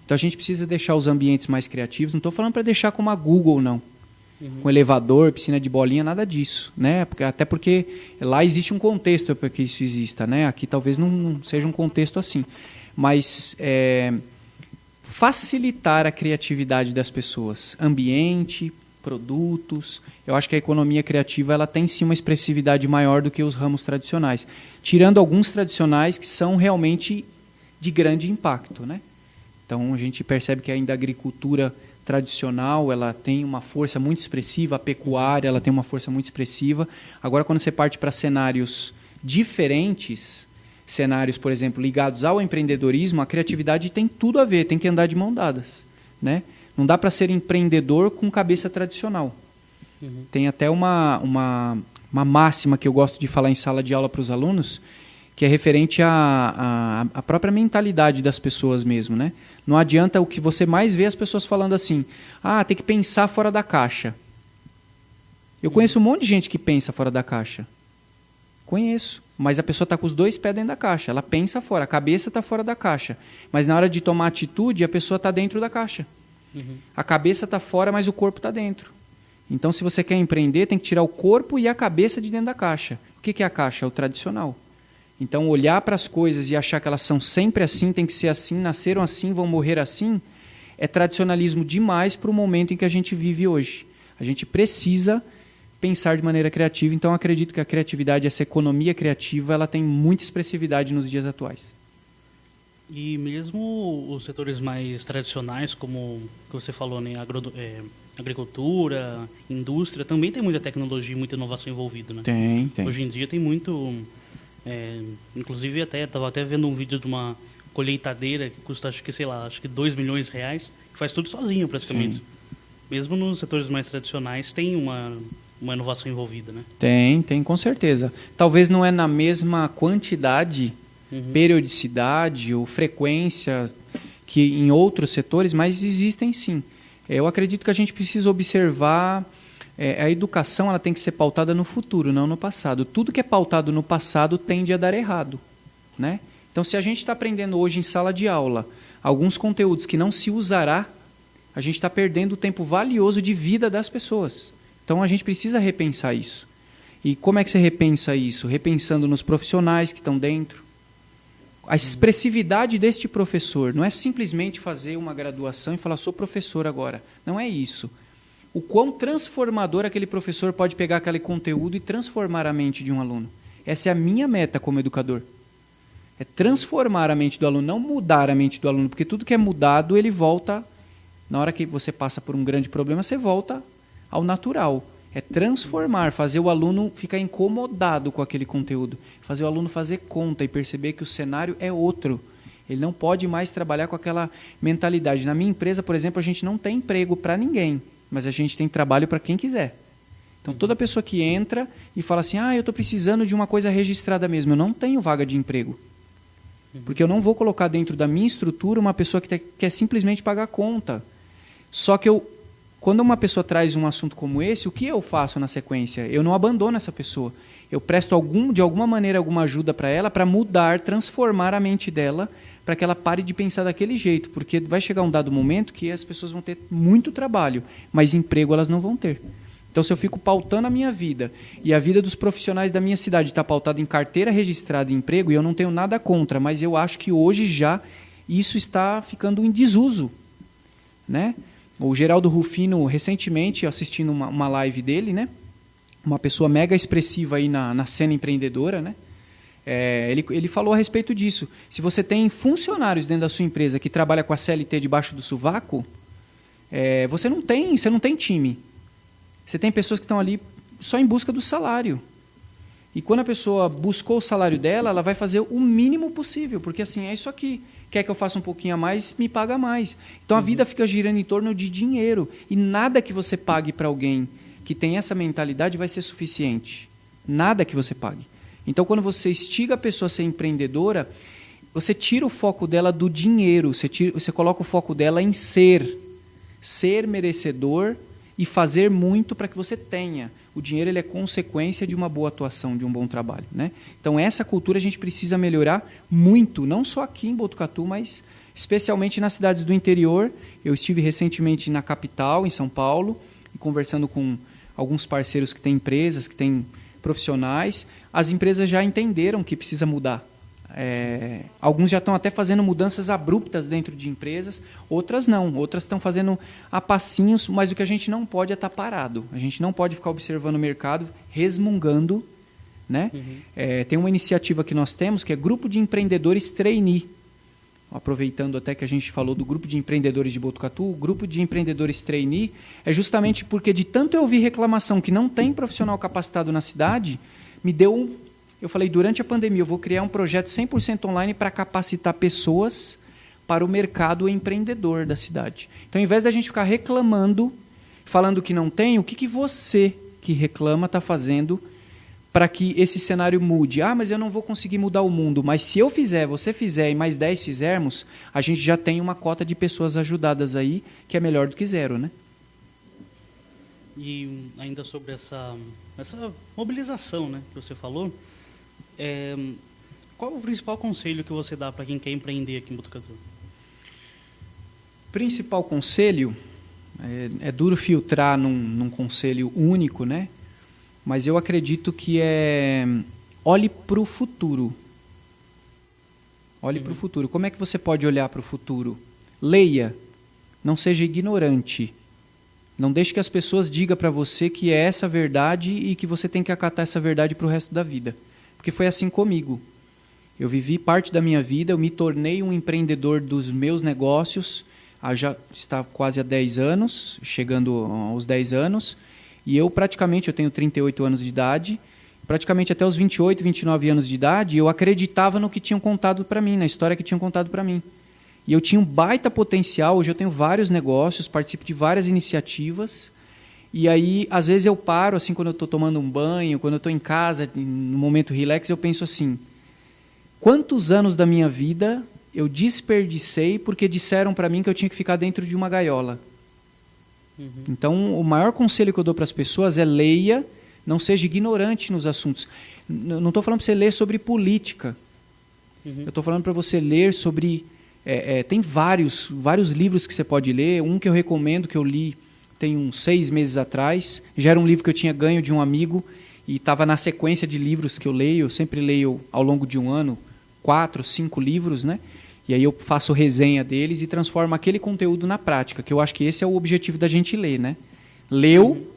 [SPEAKER 2] Então, a gente precisa deixar os ambientes mais criativos. Não estou falando para deixar como a Google, não. Com elevador, piscina de bolinha, nada disso, né? Até porque lá existe um contexto para que isso exista, né? Aqui talvez não seja um contexto assim. Mas facilitar a criatividade das pessoas. Ambiente, produtos. Eu acho que a economia criativa ela tem sim uma expressividade maior do que os ramos tradicionais. Tirando alguns tradicionais que são realmente de grande impacto, né? Então a gente percebe que ainda a agricultura tradicional, ela tem uma força muito expressiva, a pecuária, ela tem uma força muito expressiva. Agora, quando você parte para cenários diferentes, cenários, por exemplo, ligados ao empreendedorismo, a criatividade tem tudo a ver, tem que andar de mão dadas, né? Não dá para ser empreendedor com cabeça tradicional. Tem até uma máxima que eu gosto de falar em sala de aula para os alunos, que é referente à própria mentalidade das pessoas mesmo, né? Não adianta o que você mais vê as pessoas falando assim, tem que pensar fora da caixa. Eu conheço um monte de gente que pensa fora da caixa. Conheço, mas a pessoa está com os 2 pés dentro da caixa. Ela pensa fora, a cabeça está fora da caixa. Mas na hora de tomar atitude, a pessoa está dentro da caixa. A cabeça está fora, mas o corpo está dentro. Então, se você quer empreender, tem que tirar o corpo e a cabeça de dentro da caixa. O que é a caixa? É o tradicional. Então, olhar para as coisas e achar que elas são sempre assim, tem que ser assim, nasceram assim, vão morrer assim, é tradicionalismo demais para o momento em que a gente vive hoje. A gente precisa pensar de maneira criativa, então acredito que a criatividade, essa economia criativa, ela tem muita expressividade nos dias atuais.
[SPEAKER 1] E mesmo os setores mais tradicionais, como que você falou, né, agricultura, indústria, também tem muita tecnologia e muita inovação envolvida, né?
[SPEAKER 2] Tem.
[SPEAKER 1] Hoje em dia tem muito... inclusive, estava até vendo um vídeo de uma colheitadeira que custa, acho que R$2 milhões, que faz tudo sozinho, praticamente. Sim. Mesmo nos setores mais tradicionais, tem uma inovação envolvida, né? Tem,
[SPEAKER 2] com certeza. Talvez não é na mesma quantidade, periodicidade ou frequência que em outros setores, mas existem sim. Eu acredito que a gente precisa observar... a educação ela tem que ser pautada no futuro, não no passado. Tudo que é pautado no passado tende a dar errado, né? Então, se a gente está aprendendo hoje em sala de aula alguns conteúdos que não se usará, a gente está perdendo o tempo valioso de vida das pessoas. Então, a gente precisa repensar isso. E como é que você repensa isso? Repensando nos profissionais que estão dentro. A expressividade deste professor não é simplesmente fazer uma graduação e falar, sou professor agora. Não é isso. O quão transformador aquele professor pode pegar aquele conteúdo e transformar a mente de um aluno. Essa é a minha meta como educador. É transformar a mente do aluno, não mudar a mente do aluno, porque tudo que é mudado, ele volta, na hora que você passa por um grande problema, você volta ao natural. É transformar, fazer o aluno ficar incomodado com aquele conteúdo, fazer o aluno fazer conta e perceber que o cenário é outro. Ele não pode mais trabalhar com aquela mentalidade. Na minha empresa, por exemplo, a gente não tem emprego para ninguém, mas a gente tem trabalho para quem quiser. Então, toda pessoa que entra e fala assim, eu estou precisando de uma coisa registrada mesmo, eu não tenho vaga de emprego. Porque eu não vou colocar dentro da minha estrutura uma pessoa que quer simplesmente pagar conta. Só que quando uma pessoa traz um assunto como esse, o que eu faço na sequência? Eu não abandono essa pessoa. Eu presto de alguma maneira alguma ajuda para ela para mudar, transformar a mente dela para que ela pare de pensar daquele jeito. Porque vai chegar um dado momento que as pessoas vão ter muito trabalho, mas emprego elas não vão ter. Então, se eu fico pautando a minha vida e a vida dos profissionais da minha cidade está pautada em carteira registrada em emprego, e eu não tenho nada contra, mas eu acho que hoje já isso está ficando em desuso, né? O Geraldo Rufino, recentemente, assistindo uma live dele, né? Uma pessoa mega expressiva aí na cena empreendedora, né? Ele falou a respeito disso. Se você tem funcionários dentro da sua empresa que trabalha com a CLT debaixo do sovaco, você não tem time. Você tem pessoas que estão ali só em busca do salário. E quando a pessoa buscou o salário dela, ela vai fazer o mínimo possível, porque assim, é isso aqui. Quer que eu faça um pouquinho a mais, me paga mais. Então a vida fica girando em torno de dinheiro. E nada que você pague para alguém que tem essa mentalidade vai ser suficiente. Nada que você pague. Então quando você instiga a pessoa a ser empreendedora, você tira o foco dela do dinheiro, você coloca o foco dela em ser merecedor e fazer muito para que você tenha. O dinheiro ele é consequência de uma boa atuação, de um bom trabalho, né? Então, essa cultura a gente precisa melhorar muito, não só aqui em Botucatu, mas especialmente nas cidades do interior. Eu estive recentemente na capital, em São Paulo, conversando com alguns parceiros que têm empresas, que têm profissionais. As empresas já entenderam que precisa mudar. Alguns já estão até fazendo mudanças abruptas dentro de empresas, outras não, outras estão fazendo a passinhos, mas o que a gente não pode é estar parado, a gente não pode ficar observando o mercado, resmungando, né? Tem uma iniciativa que nós temos, que é Grupo de Empreendedores Trainee. aproveitando até que a gente falou do grupo de empreendedores de Botucatu, o grupo de empreendedores trainee é justamente porque de tanto eu ouvir reclamação que não tem profissional capacitado na cidade, eu falei, durante a pandemia eu vou criar um projeto 100% online para capacitar pessoas para o mercado empreendedor da cidade. Então, ao invés da gente ficar reclamando, falando que não tem, o que você que reclama está fazendo para que esse cenário mude? Ah, mas eu não vou conseguir mudar o mundo. Mas se eu fizer, você fizer e mais 10 fizermos, a gente já tem uma cota de pessoas ajudadas aí, que é melhor do que zero, né?
[SPEAKER 1] E ainda sobre essa mobilização, né, que você falou, qual o principal conselho que você dá para quem quer empreender aqui em Botucatu?
[SPEAKER 2] Principal conselho, é duro filtrar num conselho único, né? Mas eu acredito que olhe para o futuro. Olhe para o futuro. Como é que você pode olhar para o futuro? Leia. Não seja ignorante. Não deixe que as pessoas digam para você que é essa a verdade e que você tem que acatar essa verdade para o resto da vida. Porque foi assim comigo. Eu vivi parte da minha vida, eu me tornei um empreendedor dos meus negócios, já está quase há 10 anos, chegando aos 10 anos, e eu tenho 38 anos de idade, praticamente até os 28, 29 anos de idade, eu acreditava no que tinham contado para mim, na história que tinham contado para mim. E eu tinha um baita potencial, hoje eu tenho vários negócios, participo de várias iniciativas, e aí, às vezes eu paro, assim, quando eu estou tomando um banho, quando eu estou em casa, no momento relax, eu penso assim, quantos anos da minha vida eu desperdicei porque disseram para mim que eu tinha que ficar dentro de uma gaiola? Então, o maior conselho que eu dou para as pessoas é leia, não seja ignorante nos assuntos. Não estou falando para você ler sobre política. Eu estou falando para você ler sobre... tem vários livros que você pode ler. Um que eu recomendo, que eu li tem uns 6 meses atrás. Já era um livro que eu tinha ganho de um amigo e estava na sequência de livros que eu leio. Eu sempre leio, ao longo de um ano, 4, 5 livros, né? E aí eu faço resenha deles e transformo aquele conteúdo na prática, que eu acho que esse é o objetivo da gente ler, né? Leu,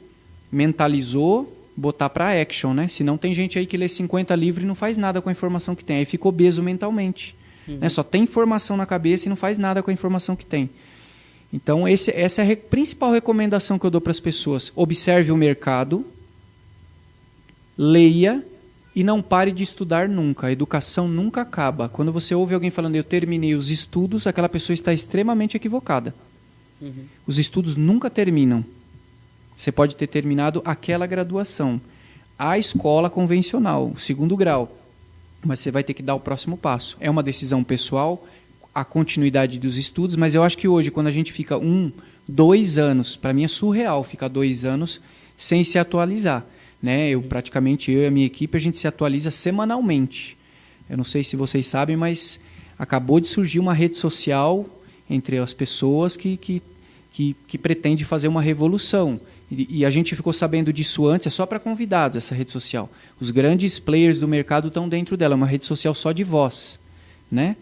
[SPEAKER 2] mentalizou, botar para action, né? Senão tem gente aí que lê 50 livros e não faz nada com a informação que tem. Aí fica obeso mentalmente. Né? Só tem informação na cabeça e não faz nada com a informação que tem. Então, essa é a principal recomendação que eu dou para as pessoas. Observe o mercado, leia e não pare de estudar nunca. A educação nunca acaba. Quando você ouve alguém falando, eu terminei os estudos, aquela pessoa está extremamente equivocada. Os estudos nunca terminam. Você pode ter terminado aquela graduação. A escola convencional, o 2º grau. Mas você vai ter que dar o próximo passo. É uma decisão pessoal, a continuidade dos estudos, mas eu acho que hoje, quando a gente fica 1, 2 anos, para mim é surreal ficar 2 anos sem se atualizar. Né? Eu e a minha equipe, a gente se atualiza semanalmente. Eu não sei se vocês sabem, mas acabou de surgir uma rede social entre as pessoas que pretende fazer uma revolução. E a gente ficou sabendo disso antes, é só para convidados essa rede social. Os grandes players do mercado estão dentro dela, é uma rede social só de voz. Né?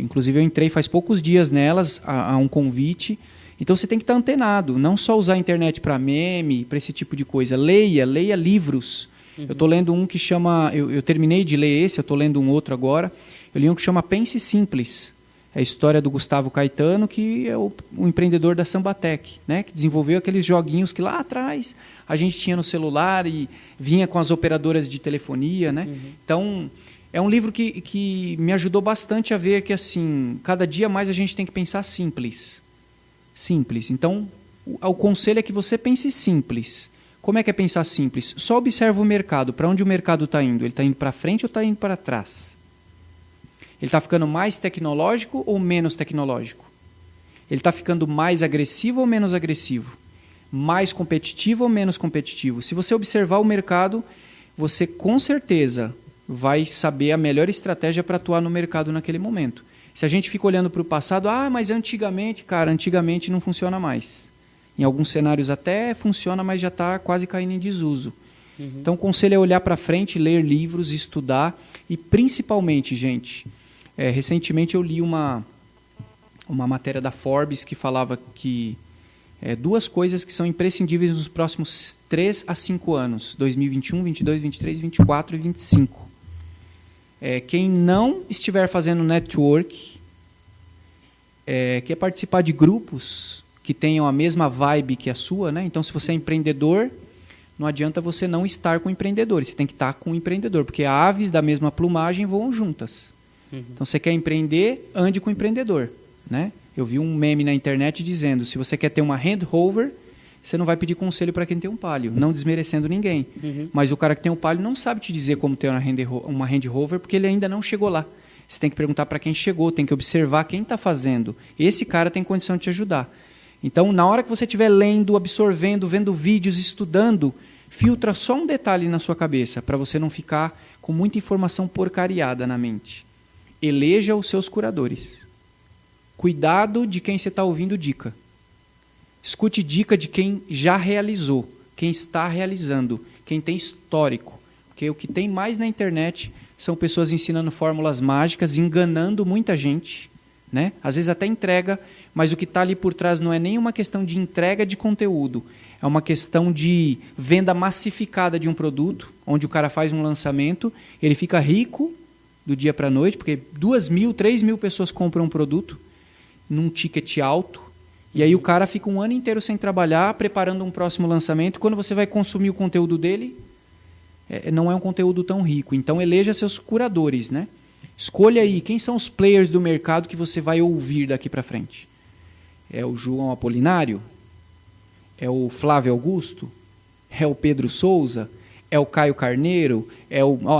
[SPEAKER 2] Inclusive eu entrei faz poucos dias nelas, a um convite. Então você tem que estar antenado, não só usar a internet para meme, para esse tipo de coisa. Leia livros. Eu estou lendo um que chama... Eu terminei de ler esse, eu estou lendo um outro agora. Eu li um que chama Pense Simples. É a história do Gustavo Caetano, que é o empreendedor da Sambatec, né? Que desenvolveu aqueles joguinhos que lá atrás a gente tinha no celular e vinha com as operadoras de telefonia. Né? Então, é um livro que me ajudou bastante a ver que, assim, cada dia mais a gente tem que pensar simples. Então, o conselho é que você pense simples. Como é que é pensar simples? Só observa o mercado. Para onde o mercado está indo? Ele está indo para frente ou está indo para trás? Ele está ficando mais tecnológico ou menos tecnológico? Ele está ficando mais agressivo ou menos agressivo? Mais competitivo ou menos competitivo? Se você observar o mercado, você com certeza vai saber a melhor estratégia para atuar no mercado naquele momento. Se a gente fica olhando para o passado, mas antigamente não funciona mais. Em alguns cenários até funciona, mas já está quase caindo em desuso. Então, o conselho é olhar para frente, ler livros, estudar e, principalmente, gente, recentemente eu li uma matéria da Forbes que falava que 2 coisas que são imprescindíveis nos próximos 3 a 5 anos, 2021, 22, 23, 24 e 25. Quem não estiver fazendo network, quer participar de grupos que tenham a mesma vibe que a sua, né? Então, se você é empreendedor, não adianta você não estar com empreendedores. Você tem que estar com o empreendedor, porque aves da mesma plumagem voam juntas. Então, você quer empreender, ande com o empreendedor, né? Eu vi um meme na internet dizendo, se você quer ter uma Hand Rover, você não vai pedir conselho para quem tem um Palio, não desmerecendo ninguém. Mas o cara que tem um Palio não sabe te dizer como ter uma Hand Rover, porque ele ainda não chegou lá. Você tem que perguntar para quem chegou, tem que observar quem está fazendo. Esse cara tem condição de te ajudar. Então, na hora que você estiver lendo, absorvendo, vendo vídeos, estudando, filtra só um detalhe na sua cabeça, para você não ficar com muita informação porcariada na mente. Eleja os seus curadores. Cuidado de quem você está ouvindo dica. Escute dica de quem já realizou, quem está realizando, quem tem histórico. Porque o que tem mais na internet são pessoas ensinando fórmulas mágicas, enganando muita gente, né? Às vezes até entrega, mas o que está ali por trás não é nenhuma questão de entrega de conteúdo, é uma questão de venda massificada de um produto, onde o cara faz um lançamento, ele fica rico do dia para a noite, porque 2.000, 3.000 pessoas compram um produto num ticket alto, e aí o cara fica um ano inteiro sem trabalhar, preparando um próximo lançamento. Quando você vai consumir o conteúdo dele, não é um conteúdo tão rico. Então, eleja seus curadores, né? Escolha aí quem são os players do mercado que você vai ouvir daqui para frente. É o João Apolinário? É o Flávio Augusto? É o Pedro Souza? É o Caio Carneiro?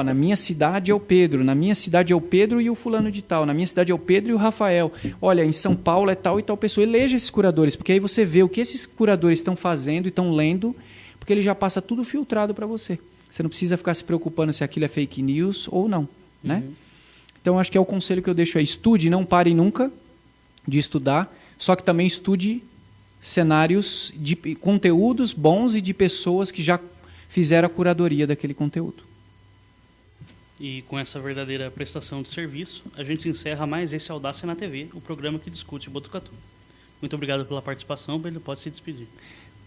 [SPEAKER 2] Na minha cidade é o Pedro, na minha cidade é o Pedro e o fulano de tal, na minha cidade é o Pedro e o Rafael. Olha, em São Paulo é tal e tal pessoa. Eleja esses curadores, porque aí você vê o que esses curadores estão fazendo e estão lendo, porque ele já passa tudo filtrado para você. Você não precisa ficar se preocupando se aquilo é fake news ou não, né? Então, acho que é o conselho que eu deixo aí. Estude, não pare nunca de estudar, só que também estude cenários de conteúdos bons e de pessoas que já fizeram a curadoria daquele conteúdo.
[SPEAKER 1] E com essa verdadeira prestação de serviço, a gente encerra mais esse Audácia na TV, o programa que discute Botucatu. Muito obrigado pela participação, Pedro, pode se despedir.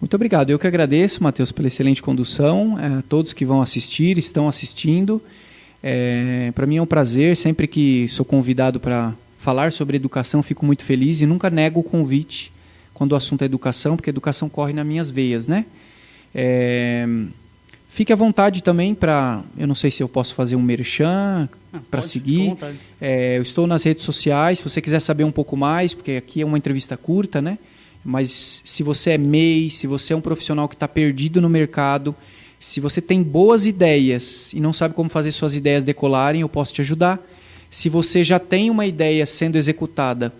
[SPEAKER 2] Muito obrigado. Eu que agradeço, Matheus, pela excelente condução, a todos que vão assistir, estão assistindo. Para mim é um prazer, sempre que sou convidado para falar sobre educação, fico muito feliz e nunca nego o convite quando o assunto é educação, porque a educação corre nas minhas veias, né? Fique à vontade também para, eu não sei se eu posso fazer um merchan para seguir. Eu estou nas redes sociais, se você quiser saber um pouco mais, porque aqui é uma entrevista curta, né? Mas se você é MEI, se você é um profissional que está perdido no mercado, se você tem boas ideias e não sabe como fazer suas ideias decolarem, eu posso te ajudar. Se você já tem uma ideia sendo executada,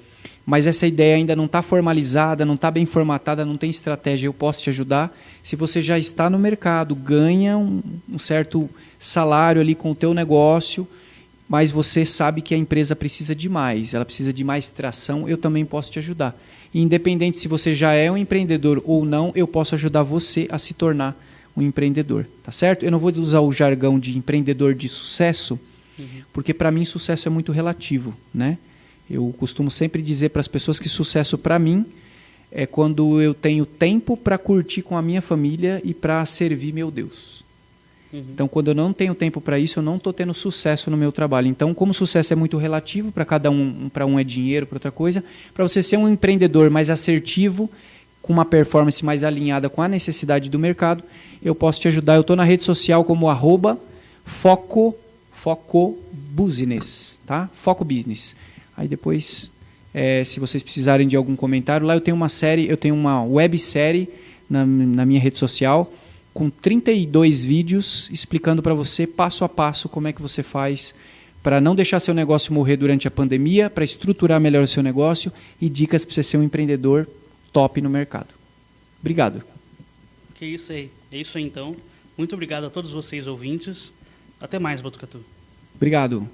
[SPEAKER 2] mas essa ideia ainda não está formalizada, não está bem formatada, não tem estratégia, eu posso te ajudar. Se você já está no mercado, ganha um certo salário ali com o teu negócio, mas você sabe que a empresa precisa de mais, ela precisa de mais tração, eu também posso te ajudar. E independente se você já é um empreendedor ou não, eu posso ajudar você a se tornar um empreendedor, tá certo? Eu não vou usar o jargão de empreendedor de sucesso, porque para mim sucesso é muito relativo, né? Eu costumo sempre dizer para as pessoas que sucesso para mim é quando eu tenho tempo para curtir com a minha família e para servir meu Deus. Então, quando eu não tenho tempo para isso, eu não estou tendo sucesso no meu trabalho. Então, como sucesso é muito relativo para cada um, para um é dinheiro, para outra coisa, para você ser um empreendedor mais assertivo, com uma performance mais alinhada com a necessidade do mercado, eu posso te ajudar. Eu estou na rede social como @focobusiness, tá? Foco Business. Aí depois, se vocês precisarem de algum comentário, lá eu tenho uma websérie na minha rede social, com 32 vídeos explicando para você, passo a passo, como é que você faz para não deixar seu negócio morrer durante a pandemia, para estruturar melhor o seu negócio e dicas para você ser um empreendedor top no mercado. Obrigado.
[SPEAKER 1] Que isso aí. É isso aí, então. Muito obrigado a todos vocês, ouvintes. Até mais, Botucatu.
[SPEAKER 2] Obrigado.